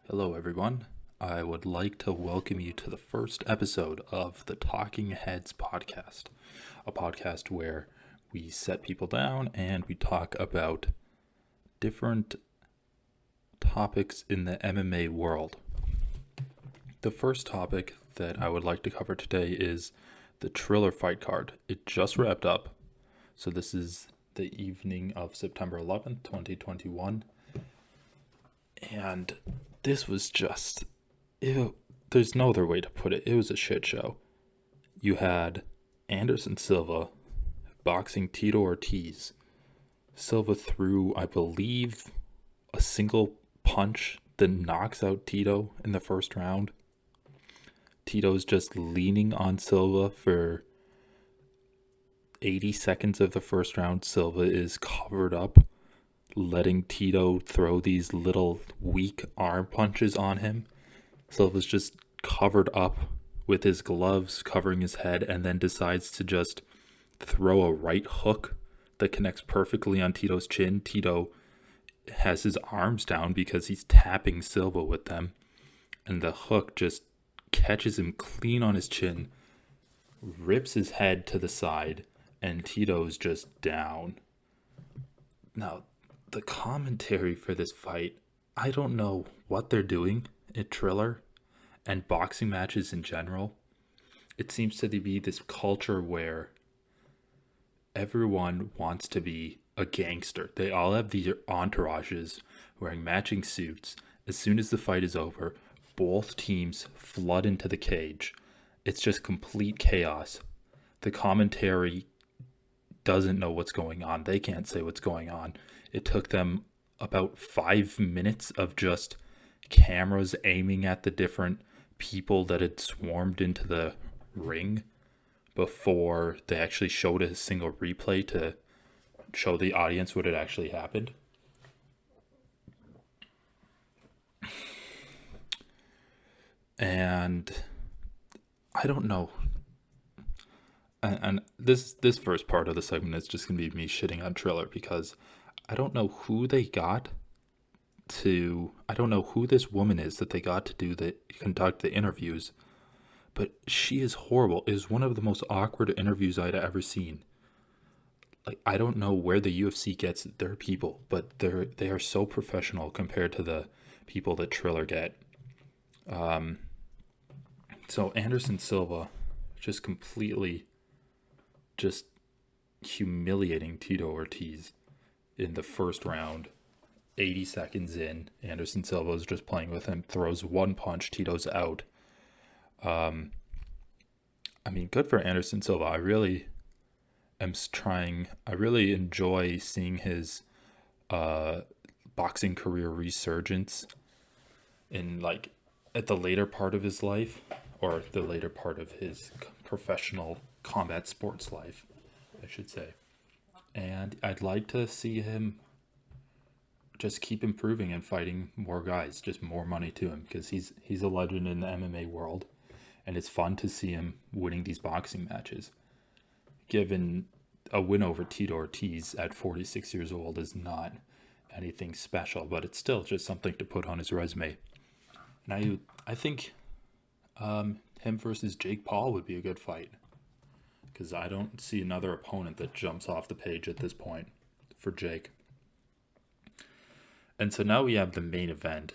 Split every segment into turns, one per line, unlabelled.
Hello, everyone. I would like to welcome you to the first episode of the Talking Heads podcast, a podcast where we set people down and we talk about different topics in the MMA world. The first topic that I would like to cover today is the Triller fight card. It just wrapped up, so this is the evening of September 11th, 2021. And this was just, there's no other way to put it. It was a shit show. You had Anderson Silva boxing Tito Ortiz. Silva threw, I believe, a single punch that knocks out Tito in the first round. Tito's just leaning on Silva for 80 seconds of the first round. Silva is covered up, letting Tito throw these little weak arm punches on him. Silva's just covered up with his gloves covering his head and then decides to just throw a right hook that connects perfectly on Tito's chin. Tito has his arms down because he's tapping Silva with them, and the hook just catches him clean on his chin, rips his head to the side, and Tito's just down. Now, the commentary for this fight, I don't know what they're doing at Triller and boxing matches in general. It seems to be this culture where everyone wants to be a gangster. They all have these entourages wearing matching suits. As soon as the fight is over, both teams flood into the cage. It's just complete chaos. The commentary doesn't know what's going on. They can't say what's going on. It took them about 5 minutes of just cameras aiming at the different people that had swarmed into the ring before they actually showed a single replay to show the audience what had actually happened. And I don't know. And this first part of the segment is just going to be me shitting on Triller because I don't know who they got to. I don't know who this woman is that they got to conduct the interviews, but she is horrible. It is one of the most awkward interviews I'd ever seen. Like, I don't know where the UFC gets their people, but they are so professional compared to the people that Triller get. So Anderson Silva just completely just humiliating Tito Ortiz in the first round. 80 seconds in, Anderson Silva is just playing with him, throws one punch, Tito's out. I mean, good for Anderson Silva. I really enjoy seeing his boxing career resurgence in at the later part of his life, or the later part of his professional combat sports life, I should say. And I'd like to see him just keep improving and fighting more guys, just more money to him, because he's a legend in the MMA world, and it's fun to see him winning these boxing matches. Given a win over Tito Ortiz at 46 years old is not anything special, but it's still just something to put on his resume. And I think him versus Jake Paul would be a good fight, because I don't see another opponent that jumps off the page at this point for Jake. And so now we have the main event,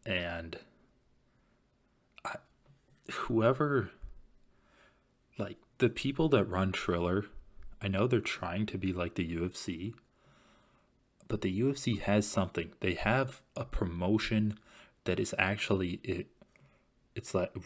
and the people that run Triller, I know they're trying to be like the UFC, but the UFC has something. They have a promotion that is actually,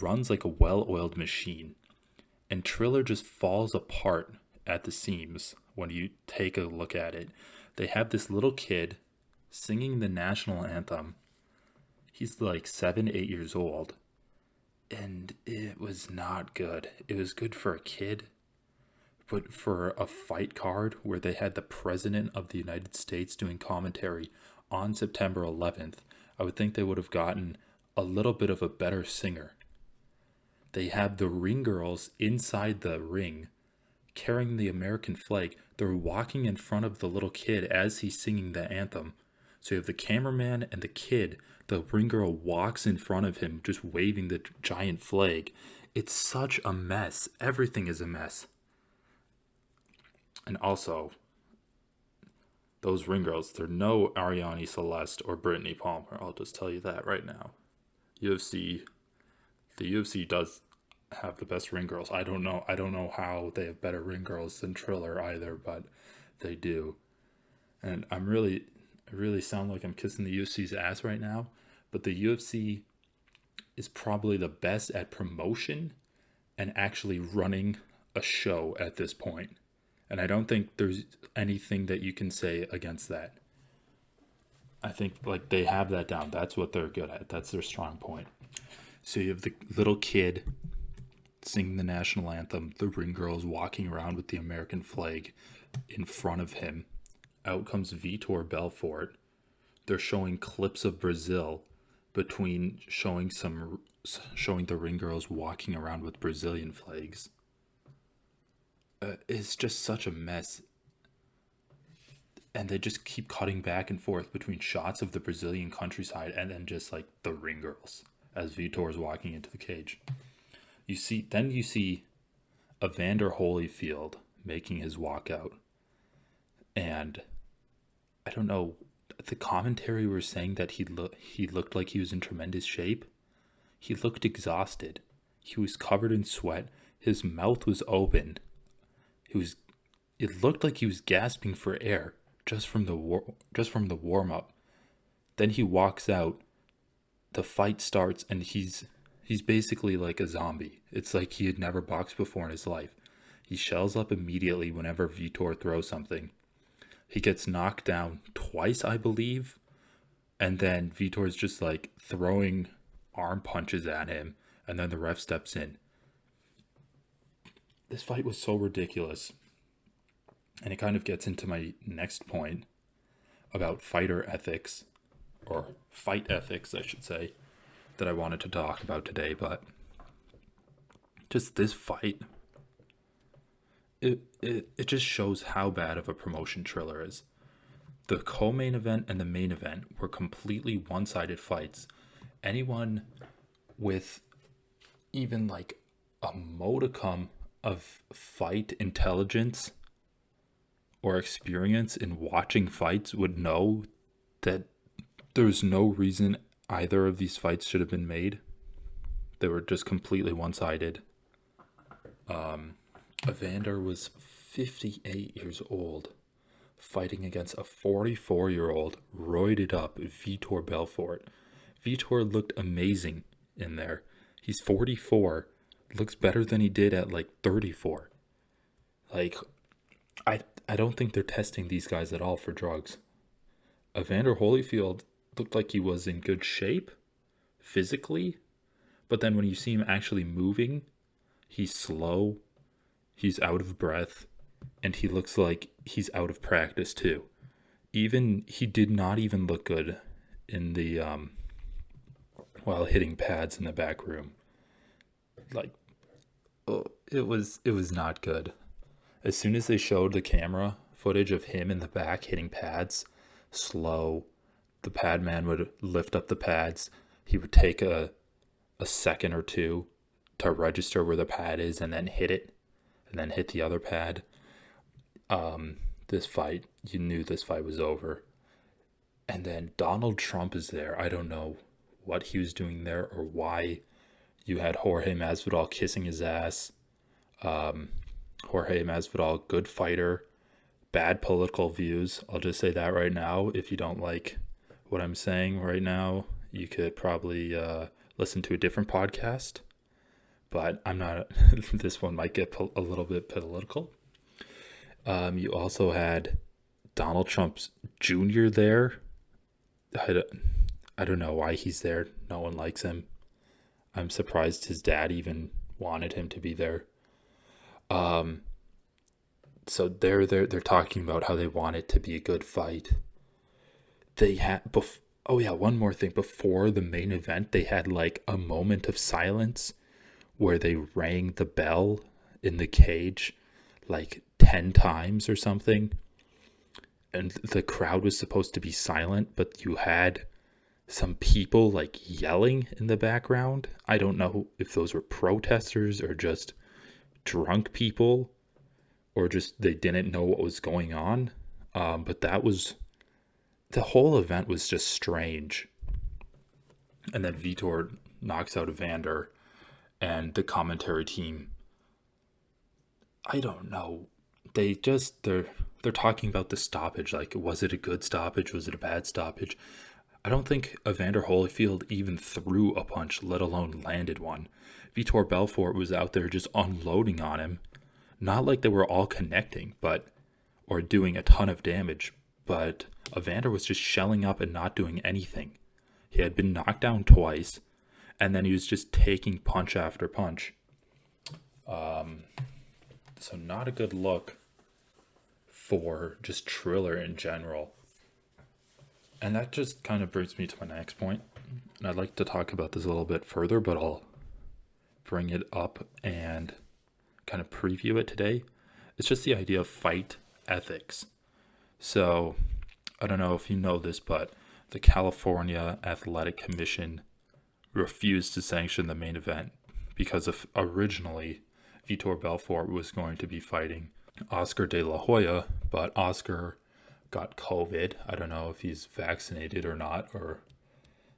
runs like a well-oiled machine. And Triller just falls apart at the seams when you take a look at it. They have this little kid singing the national anthem. He's like 7, 8 years old. And it was not good. It was good for a kid. But for a fight card where they had the President of the United States doing commentary on September 11th, I would think they would have gotten a little bit of a better singer. They have the ring girls inside the ring carrying the American flag. They're walking in front of the little kid as he's singing the anthem. So you have the cameraman and the kid. The ring girl walks in front of him, just waving the giant flag. It's such a mess. Everything is a mess. And also, those ring girls, they're no Ariane Celeste or Brittany Palmer. I'll just tell you that right now. The UFC does have the best ring girls. I don't know how they have better ring girls than Triller either, but they do. And I really sound like I'm kissing the UFC's ass right now, but the UFC is probably the best at promotion and actually running a show at this point. And I don't think there's anything that you can say against that. I think like they have that down. That's what they're good at. That's their strong point. So you have the little kid singing the national anthem, the ring girls walking around with the American flag in front of him. Out comes Vitor Belfort. They're showing clips of Brazil between showing the ring girls walking around with Brazilian flags. It's just such a mess. And they just keep cutting back and forth between shots of the Brazilian countryside and then just like the ring girls as Vitor is walking into the cage. You see Evander Holyfield making his walkout. And I don't know, the commentary were saying that he looked like he was in tremendous shape. He looked exhausted. He was covered in sweat. His mouth was open. It looked like he was gasping for air just from the warm up. Then he walks out. The fight starts and he's basically like a zombie. It's like he had never boxed before in his life. He shells up immediately whenever Vitor throws something. He gets knocked down twice, I believe. And then Vitor's just like throwing arm punches at him. And then the ref steps in. This fight was so ridiculous. And it kind of gets into my next point about fighter ethics, or fight ethics, I should say, that I wanted to talk about today. But just this fight, it just shows how bad of a promotion Triller is. The co-main event and the main event were completely one-sided fights. Anyone with even like a modicum of fight intelligence or experience in watching fights would know that there's no reason either of these fights should have been made. They were just completely one-sided. Evander was 58 years old, fighting against a 44-year-old, roided up Vitor Belfort. Vitor looked amazing in there. He's 44, looks better than he did at like 34. Like, I don't think they're testing these guys at all for drugs. Evander Holyfield looked like he was in good shape physically, but then when you see him actually moving, he's slow, he's out of breath, and he looks like he's out of practice too. He did not even look good in the while hitting pads in the back room. Like, oh, it was not good. As soon as they showed the camera footage of him in the back hitting pads, slow, the pad man would lift up the pads. He would take a second or two to register where the pad is and then hit it, and then hit the other pad. This fight, you knew this fight was over. And then Donald Trump is there. I don't know what he was doing there or why. You had Jorge Masvidal kissing his ass. Jorge Masvidal, good fighter, bad political views. I'll just say that right now. If you don't like what I'm saying right now, you could probably listen to a different podcast. But I'm not. This one might get a little bit political. You also had Donald Trump Jr. there. I don't know why he's there. No one likes him. I'm surprised his dad even wanted him to be there. So they're talking about how they want it to be a good fight. They had one more thing. Before the main event, they had like a moment of silence where they rang the bell in the cage like 10 times or something. and the crowd was supposed to be silent, but you had some people like yelling in the background. I don't know if those were protesters or just drunk people, or just they didn't know what was going on. But the whole event was just strange. And then Vitor knocks out Evander, and the commentary team, I don't know. They're talking about the stoppage. Like, was it a good stoppage? Was it a bad stoppage? I don't think Evander Holyfield even threw a punch, let alone landed one. Vitor Belfort was out there just unloading on him. Not like they were all connecting, or doing a ton of damage, but Evander was just shelling up and not doing anything. He had been knocked down twice, and then he was just taking punch after punch. So not a good look for just Triller in general. And that just kind of brings me to my next point. And I'd like to talk about this a little bit further, but I'll bring it up and kind of preview it today. It's just the idea of fight ethics. So I don't know if you know this, but the California Athletic Commission refused to sanction the main event because of originally Vitor Belfort was going to be fighting Oscar De La Hoya, but Oscar got COVID. I don't know if he's vaccinated or not, or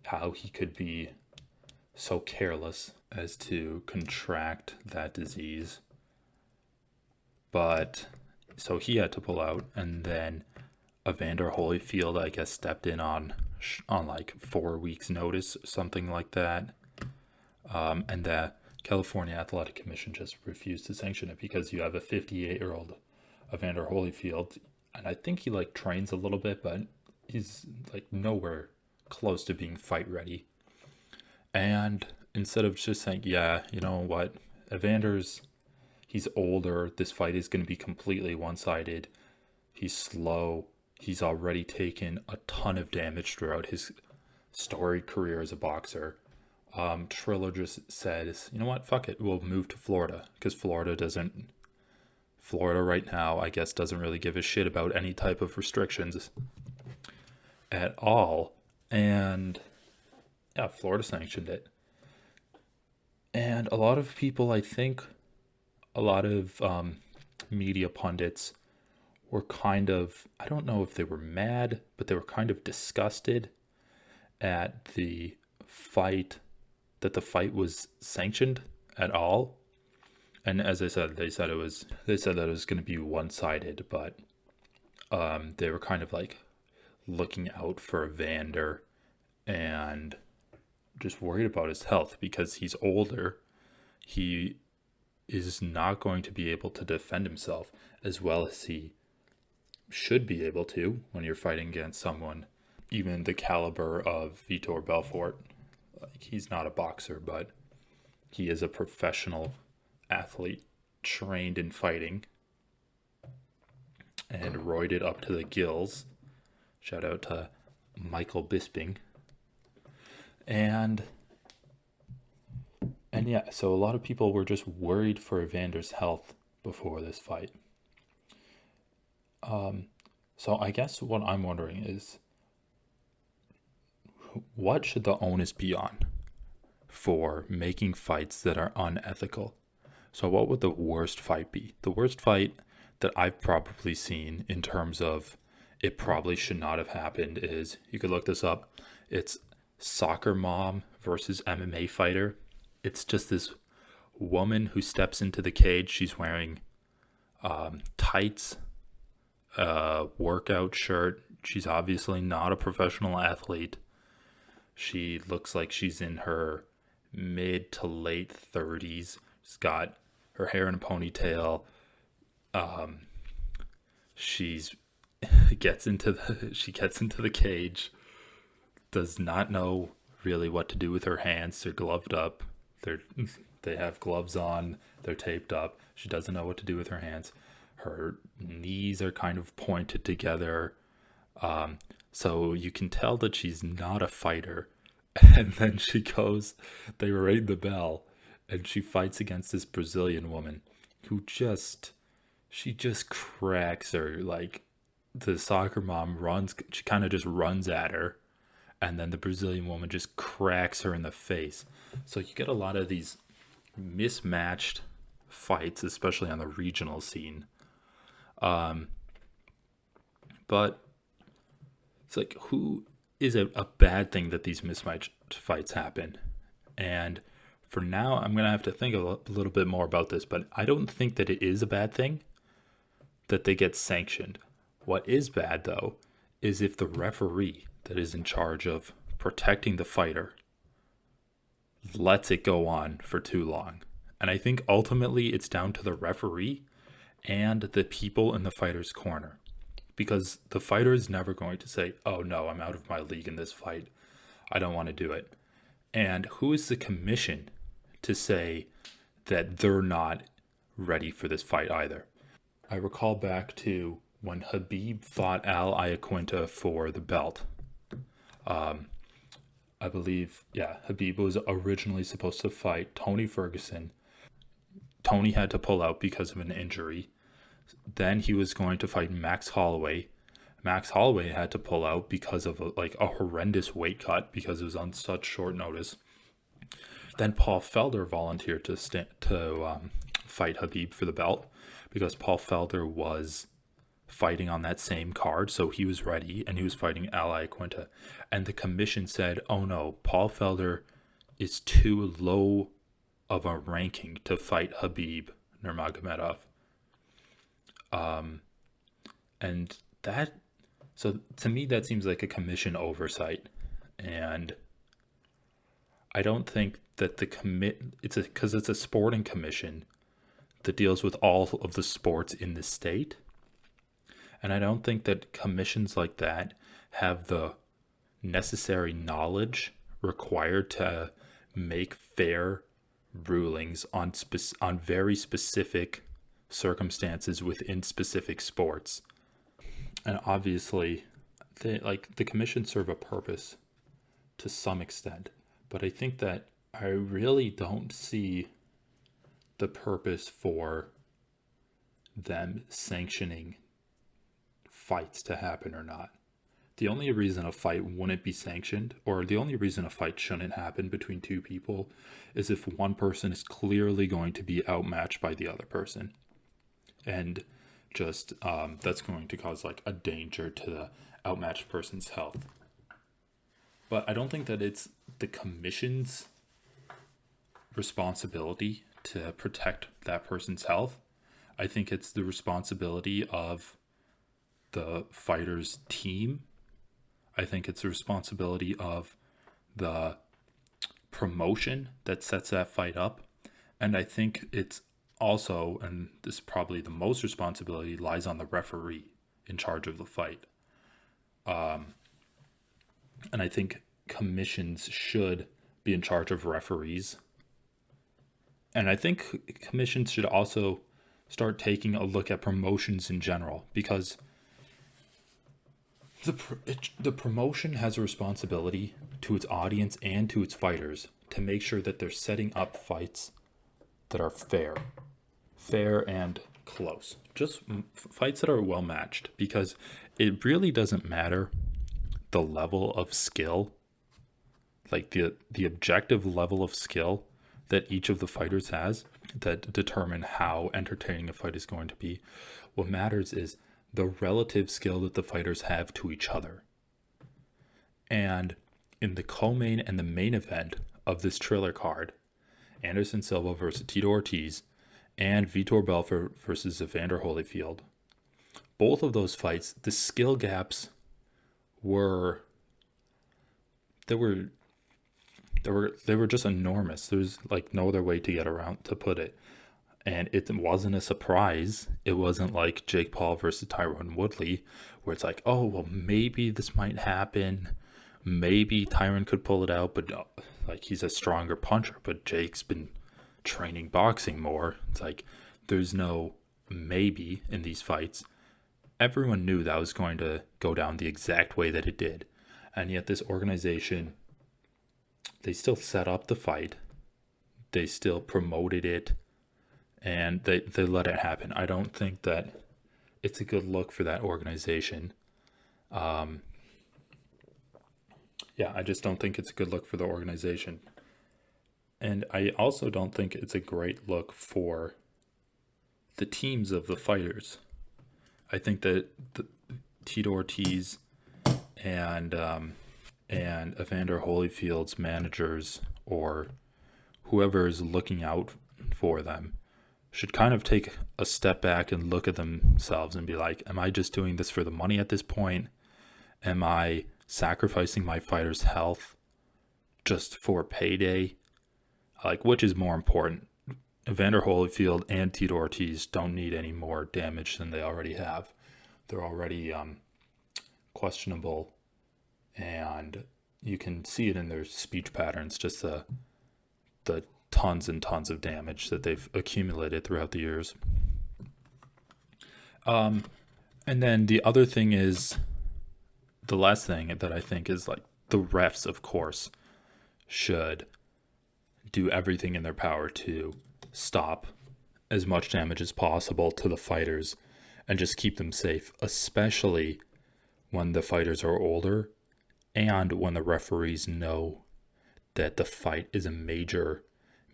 how he could be so careless as to contract that disease. But so he had to pull out, and then Evander Holyfield, I guess, stepped in on like 4 weeks notice, something like that. And the California Athletic Commission just refused to sanction it because you have a 58-year-old Evander Holyfield, and I think he like trains a little bit, but he's like nowhere close to being fight ready. And instead of just saying, yeah, you know what, he's older, this fight is going to be completely one-sided, he's slow, he's already taken a ton of damage throughout his storied career as a boxer. Triller just says, you know what, fuck it, we'll move to Florida, because Florida right now, I guess, doesn't really give a shit about any type of restrictions at all. And yeah, Florida sanctioned it. And a lot of people, I think, a lot of media pundits were kind of, I don't know if they were mad, but they were kind of disgusted at the fight, that the fight was sanctioned at all. And as I said, they said that it was going to be one-sided, but they were kind of like looking out for Evander and just worried about his health because he's older. He is not going to be able to defend himself as well as he should be able to when you're fighting against someone even the caliber of Vitor Belfort. Like, he's not a boxer, but he is a professional athlete trained in fighting and roided up to the gills. Shout out to Michael Bisping. And yeah, so a lot of people were just worried for Evander's health before this fight. So I guess what I'm wondering is, what should the onus be on for making fights that are unethical? So what would the worst fight be? The worst fight that I've probably seen in terms of it probably should not have happened is, you could look this up, it's soccer mom versus MMA fighter. It's just this woman who steps into the cage. She's wearing tights, workout shirt. She's obviously not a professional athlete. She looks like she's in her mid to late 30s. She's got her hair in a ponytail. She gets into the cage. Does not know really what to do with her hands. They're gloved up. They have gloves on. They're taped up. She doesn't know what to do with her hands. Her knees are kind of pointed together. So you can tell that she's not a fighter. And then they ring the bell, and she fights against this Brazilian woman who she just cracks her. Like, the soccer mom runs, she kind of just runs at her, and then the Brazilian woman just cracks her in the face. So you get a lot of these mismatched fights, especially on the regional scene. But it's like, who is it a bad thing that these mismatched fights happen? And for now, I'm going to have to think a little bit more about this, but I don't think that it is a bad thing that they get sanctioned. What is bad, though, is if the referee that is in charge of protecting the fighter lets it go on for too long. And I think ultimately it's down to the referee and the people in the fighter's corner. Because the fighter is never going to say, oh no, I'm out of my league in this fight. I don't want to do it. And who is the commission to say that they're not ready for this fight either? I recall back to when Khabib fought Al Iaquinta for the belt. I believe, Khabib was originally supposed to fight Tony Ferguson. Tony had to pull out because of an injury. Then he was going to fight Max Holloway. Max Holloway had to pull out because of a horrendous weight cut because it was on such short notice. Then Paul Felder volunteered to fight Khabib for the belt because Paul Felder was fighting on that same card, so he was ready, and he was fighting Al Iaquinta. And the commission said, oh no, Paul Felder is too low of a ranking to fight Khabib Nurmagomedov. And that, so to me, that seems like a commission oversight. And I don't think that because it's a sporting commission that deals with all of the sports in the state. And I don't think that commissions like that have the necessary knowledge required to make fair rulings on very specific circumstances within specific sports. And obviously, the commission serve a purpose to some extent, but I think that I really don't see the purpose for them sanctioning fights to happen or not. The only reason a fight wouldn't be sanctioned, or the only reason a fight shouldn't happen between two people, is if one person is clearly going to be outmatched by the other person. And just that's going to cause a danger to the outmatched person's health. But I don't think that it's the commission's responsibility to protect that person's health. I think it's the responsibility of the fighter's team. I think it's the responsibility of the promotion that sets that fight up. And I think it's also, and this is probably the most responsibility, lies on the referee in charge of the fight. And I think commissions should be in charge of referees. And I think commissions should also start taking a look at promotions in general, because the promotion has a responsibility to its audience and to its fighters to make sure that they're setting up fights that are fair and close. Just fights that are well matched, because it really doesn't matter the level of skill, like the objective level of skill that each of the fighters has that determine how entertaining a fight is going to be. What matters is the relative skill that the fighters have to each other. And in the co-main and the main event of this Triller card, Anderson Silva versus Tito Ortiz and Vitor Belfort versus Evander Holyfield, both of those fights, the skill gaps were just enormous. There's no other way to get around to put it. And it wasn't a surprise. It wasn't like Jake Paul versus Tyron Woodley, where it's oh, well, maybe this might happen. Maybe Tyron could pull it out, but he's a stronger puncher. But Jake's been training boxing more. It's there's no maybe in these fights. Everyone knew that was going to go down the exact way that it did. And yet this organization, they still set up the fight. They still promoted it. And they let it happen. I don't think that it's a good look for that organization. Yeah, I just don't think it's a good look for the organization. And I also don't think it's a great look for the teams of the fighters. I think that Tito Ortiz and Evander Holyfield's managers or whoever is looking out for them should kind of take a step back and look at themselves and be like, am I just doing this for the money at this point? Am I sacrificing my fighter's health just for payday? Like, which is more important? Evander Holyfield and Tito Ortiz don't need any more damage than they already have. They're already questionable, and you can see it in their speech patterns, just the tons and tons of damage that they've accumulated throughout the years. And then the other thing is, the last thing that I think is like the refs, of course, should do everything in their power to stop as much damage as possible to the fighters and just keep them safe, especially when the fighters are older and when the referees know that the fight is a major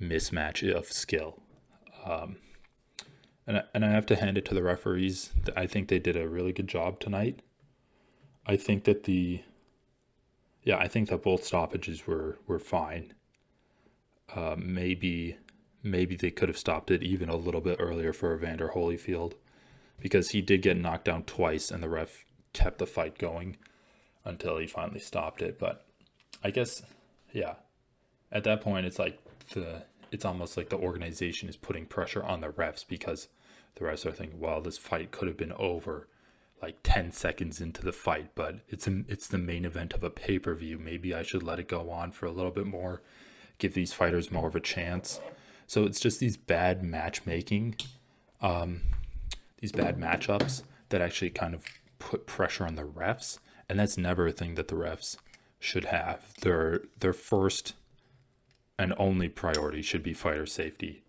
mismatch of skill. And I have to hand it to the referees. I think they did a really good job tonight. I think that both stoppages were fine. Maybe they could have stopped it even a little bit earlier for Evander Holyfield, because he did get knocked down twice and the ref kept the fight going until he finally stopped it. But I guess, yeah, at that point it's almost like the organization is putting pressure on the refs, because the refs are thinking, well, this fight could have been over like 10 seconds into the fight, but it's the main event of a pay-per-view. Maybe I should let it go on for a little bit more, give these fighters more of a chance. So it's just these bad matchmaking, these bad matchups that actually kind of put pressure on the refs, and that's never a thing that the refs should have. Their first and only priority should be fighter safety.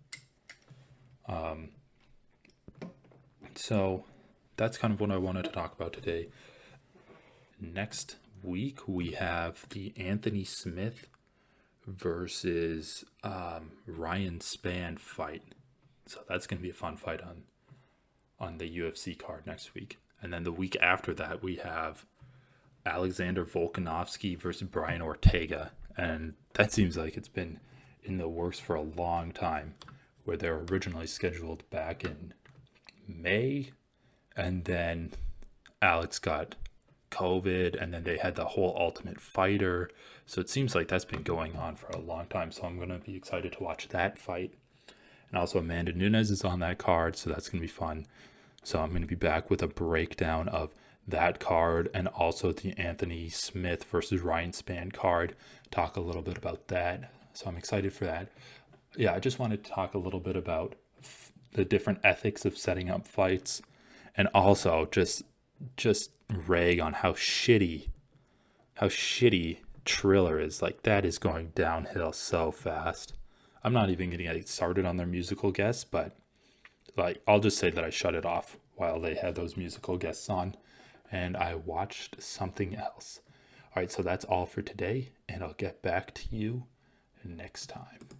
So that's kind of what I wanted to talk about today. Next week we have the Anthony Smith versus Ryan Spann fight. So that's going to be a fun fight on the UFC card next week. And then the week after that, we have Alexander Volkanovski versus Brian Ortega. And that seems like it's been in the works for a long time, where they were originally scheduled back in May. And then Alex got COVID, and then they had the whole Ultimate Fighter. So it seems like that's been going on for a long time. So I'm going to be excited to watch that fight. And also Amanda Nunes is on that card, so that's going to be fun. So I'm going to be back with a breakdown of that card and also the Anthony Smith versus Ryan Spann card. Talk a little bit about that. So I'm excited for that. Yeah, I just wanted to talk a little bit about the different ethics of setting up fights, and also just rag on how shitty Triller is. Like, that is going downhill so fast. I'm not even going to get started on their musical guests, but like, I'll just say that I shut it off while they had those musical guests on, and I watched something else. All right, so that's all for today, and I'll get back to you next time.